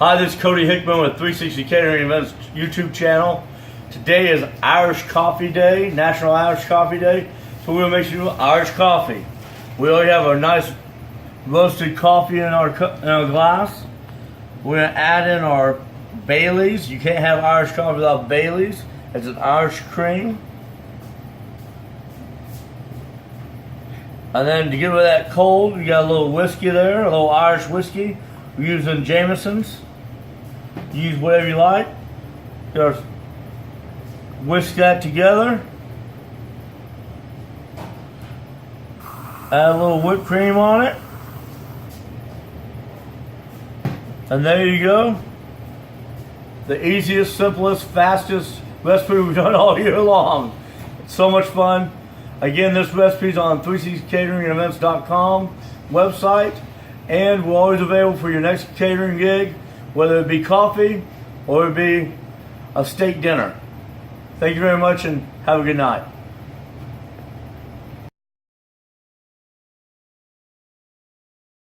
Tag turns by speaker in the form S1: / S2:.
S1: Hi, this is Cody Hickman with 360 Catering Events YouTube channel. Today is Irish Coffee Day, National Irish Coffee Day. So we're going to make you Irish coffee. We already have our nice roasted coffee in our glass. We're going to add in our Baileys. You can't have Irish coffee without Baileys. It's an Irish cream. And then to get rid of that cold, you got a little whiskey there, a little Irish whiskey. We're using Jameson's. Use whatever you like. Just whisk that together. Add a little whipped cream on it. And there you go. The easiest, simplest, fastest recipe we've done all year long. It's so much fun. Again, this recipe is on 360cateringevents.com website, and we're always available for your next catering gig, whether it be coffee or it be a steak dinner. Thank you very much and have a good night.